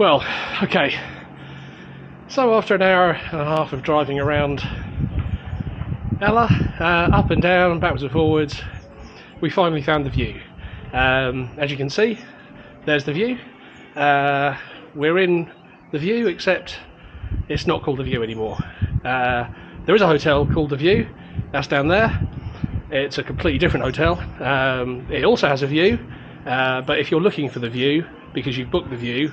Well, okay, so after an hour and a half of driving around Ella, up and down, backwards and forwards, we finally found the view. As you can see, there's the view. We're in the view, except it's not called the View anymore. There is a hotel called the View, that's down there. It's a completely different hotel. It also has a view, but if you're looking for the view, because you've booked the view,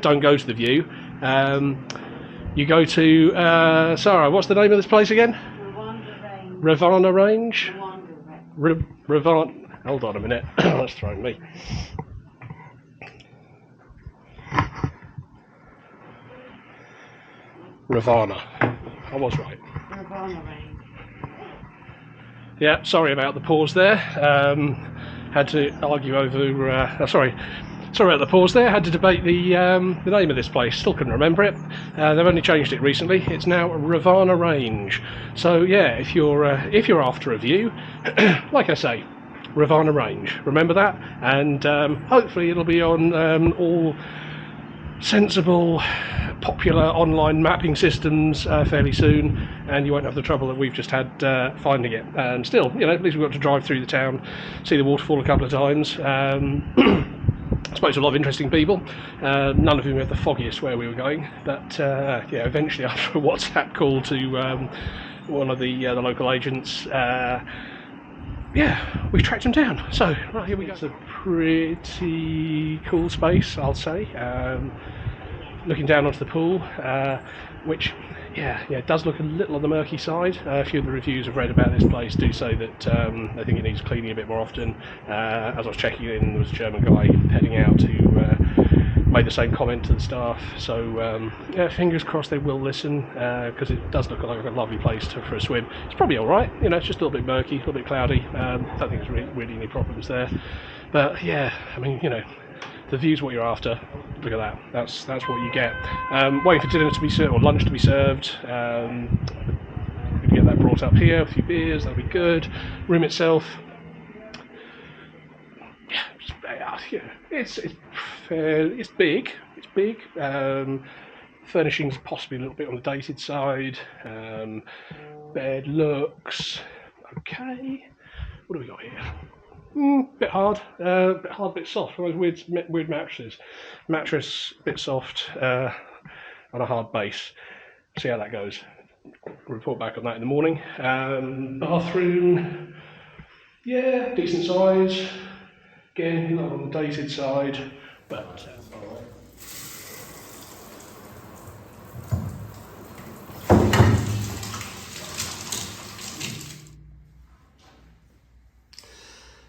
don't go to the view. You go to, Sarah, what's the name of this place again? RAVANA Range? RAVANA, hold on a minute, that's throwing me. RAVANA, I was right. RAVANA Range. Yeah, sorry about the pause there. Had to argue over, sorry about the pause there. Had to debate the name of this place. Still couldn't remember it. They've only changed it recently. It's now RAVANA Range. So yeah, if you're after a view, like I say, RAVANA Range. Remember that, and hopefully it'll be on all sensible, popular online mapping systems fairly soon, and you won't have the trouble that we've just had finding it. And still, you know, at least we've got to drive through the town, see the waterfall a couple of times. I spoke to a lot of interesting people, none of whom had the foggiest where we were going, but yeah, eventually after a WhatsApp call to one of the local agents, yeah, we tracked him down. So, right, here we go. It's a pretty cool space, I'll say. Looking down onto the pool, which, yeah, it does look a little on the murky side. A few of the reviews I've read about this place do say that I think it needs cleaning a bit more often. As I was checking in, there was a German guy heading out who made the same comment to the staff. So, yeah, fingers crossed they will listen, because it does look like a lovely place for a swim. It's probably all right, you know, it's just a little bit murky, a little bit cloudy. Don't think there's really any problems there. But yeah, I mean, you know, the view's what you're after. Look at that. That's what you get. Waiting for dinner to be served, or lunch to be served. We can get that brought up here. A few beers, that'll be good. Room itself, it's big. It's big. Furnishings possibly a little bit on the dated side. Bed looks okay. What do we got here? Bit hard, bit soft. One of those weird mattresses. Mattress, bit soft, on a hard base. See how that goes. Report back on that in the morning. Bathroom, yeah, decent size. Again, not on the dated side, but alright.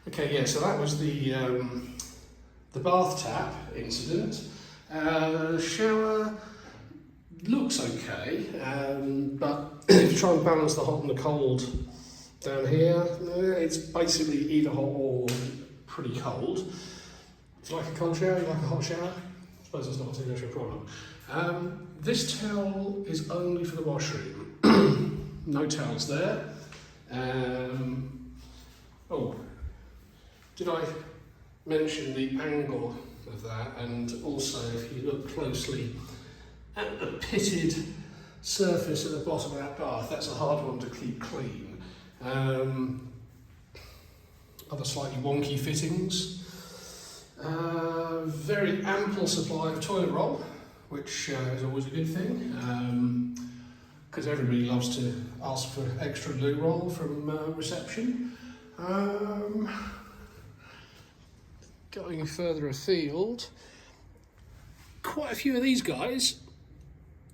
Okay, yeah, so that was the bath tap incident. Shower looks okay, but if you try and balance the hot and the cold down here, it's basically either hot or pretty cold. If you like a cold shower, you like a hot shower, I suppose it's not too much of a problem. This towel is only for the washroom. No towels there. Oh. Did I mention the angle of that? And also, if you look closely at the pitted surface at the bottom of that bath, that's a hard one to keep clean. Other slightly wonky fittings. Very ample supply of toilet roll, which is always a good thing, because everybody loves to ask for extra loo roll from reception. Going further afield, quite a few of these guys,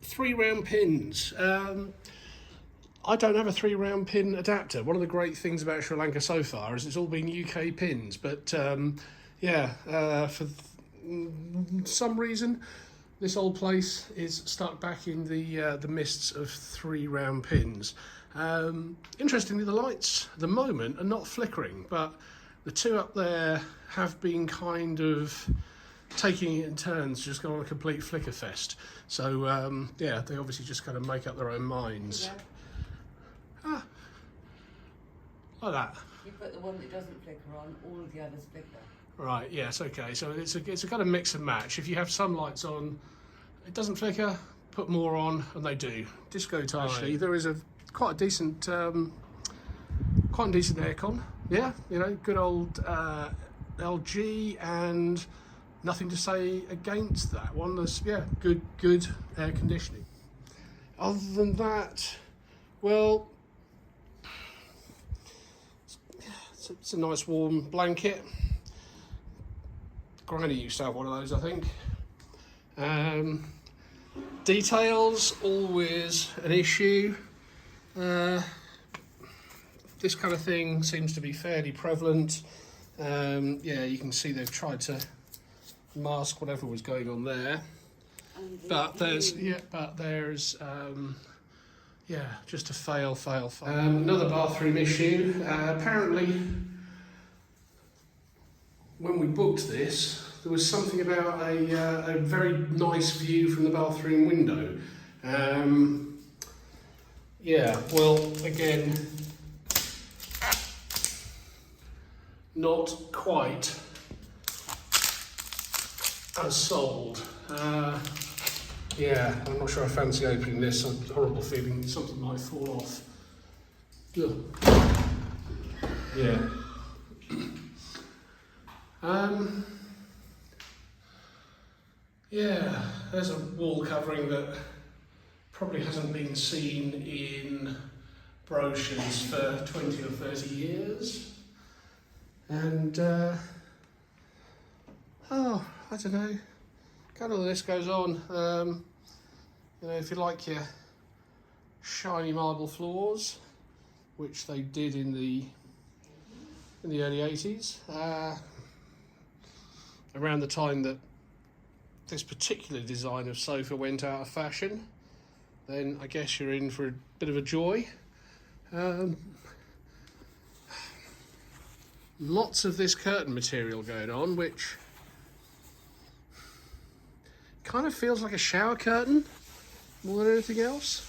3-round pins. I don't have a 3-round pin adapter. One of the great things about Sri Lanka so far is it's all been UK pins, but yeah, for some reason this old place is stuck back in the mists of 3-round pins. Interestingly, the lights at the moment are not flickering, but the two up there have been kind of taking it in turns, just gone on a complete flicker fest. So yeah, they obviously just kind of make up their own minds. Yeah. Like that. You put the one that doesn't flicker on, all of the others flicker. Right, yes, okay. So it's a kind of mix and match. If you have some lights on, it doesn't flicker, put more on, and they do. Disco time. Actually, there is quite a decent aircon. Yeah, you know, good old LG, and nothing to say against that one. There's good air conditioning. Other than that, well, it's a nice warm blanket. Granny used to have one of those, I think. Details, always an issue. This kind of thing seems to be fairly prevalent. Yeah, you can see they've tried to mask whatever was going on there. But there's just a fail. Another bathroom issue. Apparently, when we booked this, there was something about a very nice view from the bathroom window. Yeah, well, again, not quite as sold. Yeah, I'm not sure I fancy opening this. A horrible feeling something might fall off. Ugh. Yeah. Yeah, there's a wall covering that probably hasn't been seen in brochures for 20 or 30 years. And, I don't know, kind of the list goes on. You know, if you like your shiny marble floors, which they did in the early 80s, around the time that this particular design of sofa went out of fashion, then I guess you're in for a bit of a joy. Lots of this curtain material going on, which kind of feels like a shower curtain more than anything else.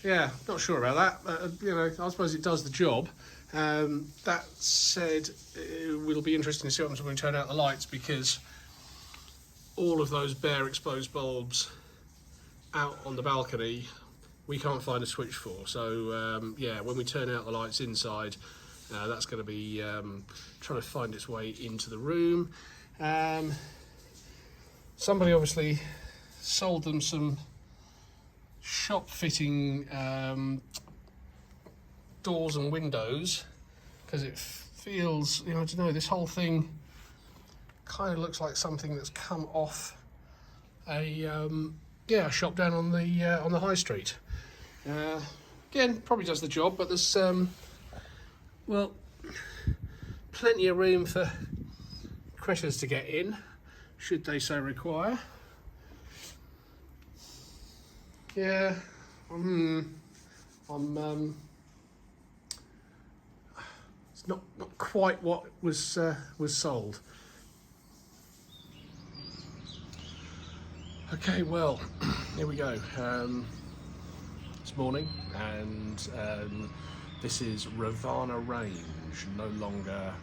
Yeah, not sure about that. You know, I suppose it does the job. That said, it will be interesting to see what happens when we turn out the lights, because all of those bare exposed bulbs out on the balcony we can't find a switch for. So yeah, when we turn out the lights inside, that's going to be trying to find its way into the room. Somebody obviously sold them some shop fitting doors and windows, because it feels, you know, I don't know, this whole thing kind of looks like something that's come off a shop down on the high street. Again, probably does the job, but there's well, plenty of room for critters to get in, should they so require. Yeah, it's not quite what was sold. Okay, well, here we go. It's morning, and this is RAVANA Range, no longer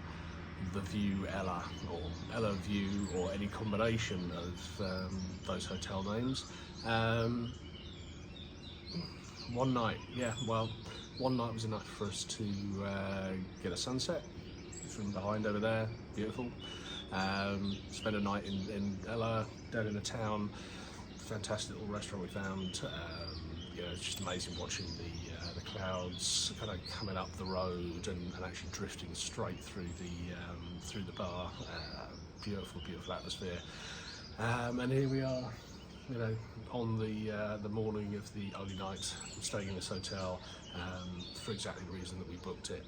the View Ella, or Ella View, or any combination of those hotel names. One night, one night was enough for us to get a sunset from behind over there, beautiful. Spent a night in Ella, down in the town, fantastic little restaurant we found. You know, it's just amazing watching the clouds kind of coming up the road and actually drifting straight through the bar. Beautiful atmosphere. And here we are, you know, on the morning of the only night staying in this hotel, for exactly the reason that we booked it,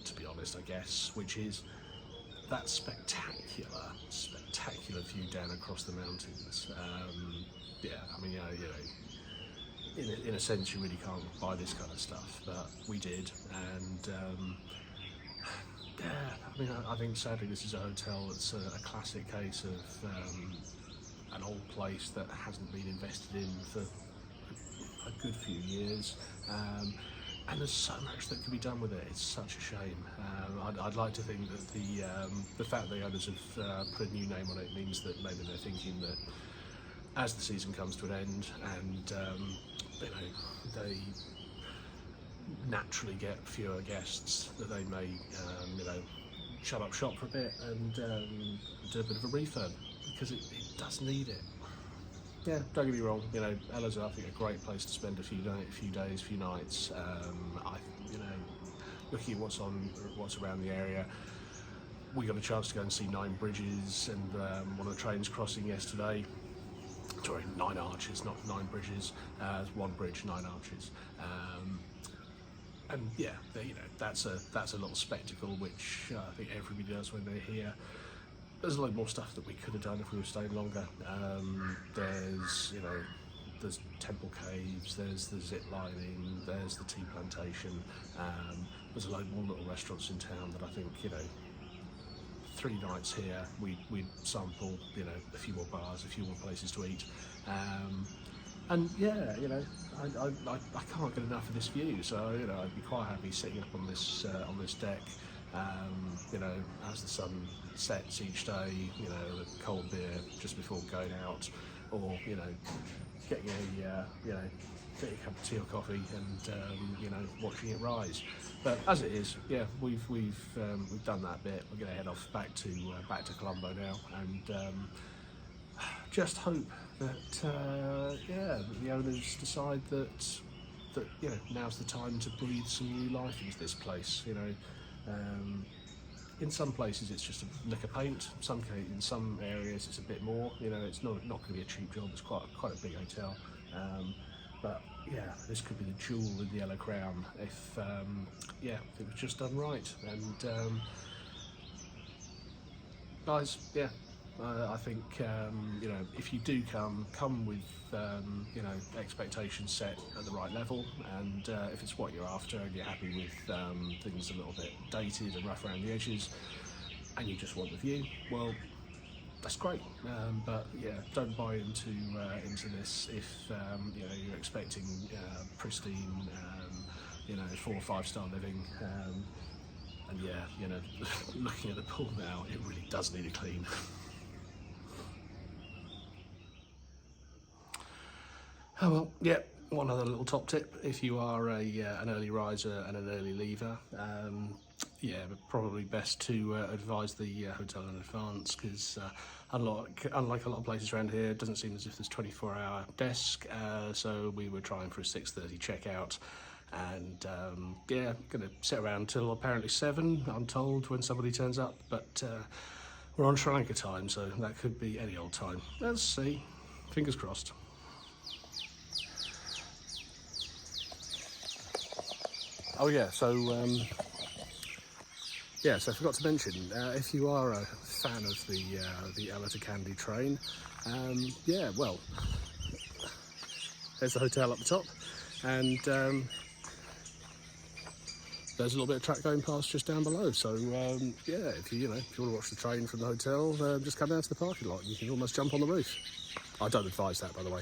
to be honest, I guess, which is that spectacular view down across the mountains. Yeah, I mean, you know, in a sense, you really can't buy this kind of stuff, but we did, and yeah, I mean, I think sadly this is a hotel that's a classic case of an old place that hasn't been invested in for a good few years, and there's so much that can be done with it. It's such a shame. I'd like to think that the fact that the owners have put a new name on it means that maybe they're thinking that as the season comes to an end, and you know, they naturally get fewer guests, that they may you know, shut up shop for a bit and do a bit of a refurb, because it does need it. Yeah, don't get me wrong, you know, Ella's, I think, a great place to spend a few days, few nights. You know, looking at what's around the area, we got a chance to go and see 9 bridges and one of the trains crossing yesterday. Sorry, 9 arches, not 9 bridges. It's 1 bridge, 9 arches. And yeah, you know, that's a little spectacle which I think everybody does when they're here. There's a lot more stuff that we could have done if we were staying longer. There's, you know, there's temple caves, there's the zip lining, there's the tea plantation. There's a load more little restaurants in town that I think, you know, 3 nights here, we'd sample, you know, a few more bars, a few more places to eat. And yeah, you know, I can't get enough of this view, so, you know, I'd be quite happy sitting up on this deck, you know, as the sun sets each day, you know, a cold beer just before going out, or, you know, getting a, you know, getting a cup of tea or coffee and, you know, watching it rise. But as it is, yeah, we've done that bit. We're going to head off back to Colombo now, and just hope that yeah, that the owners decide that you know, now's the time to breathe some new life into this place. You know, in some places it's just a lick of paint. In some areas it's a bit more. You know, it's not going to be a cheap job. It's quite a big hotel, but yeah, this could be the jewel in the Yellow Crown if yeah, if it was just done right. And guys, yeah, I think you know, if you do come with you know, expectations set at the right level, and if it's what you're after and you're happy with things a little bit dated and rough around the edges, and you just want the view, well, that's great. But yeah, don't buy into this if you know, you're expecting pristine, you know, 4 or 5 star living. And yeah, you know, looking at the pool now, it really does need a clean. Oh well, yeah, one other little top tip: if you are an early riser and an early leaver, yeah, but probably best to advise the hotel in advance, because unlike a lot of places around here, it doesn't seem as if there's 24-hour desk, so we were trying for a 6:30 checkout. And yeah, gonna sit around till apparently 7, I'm told, when somebody turns up, but we're on Sri Lanka time, so that could be any old time. Let's see, fingers crossed. Oh yeah, so yeah, so I forgot to mention, if you are a fan of the Ella to Kandy train, yeah, well, there's the hotel up the top, and there's a little bit of track going past just down below. So yeah, if you want to watch the train from the hotel, just come down to the parking lot. You can almost jump on the roof. I don't advise that, by the way.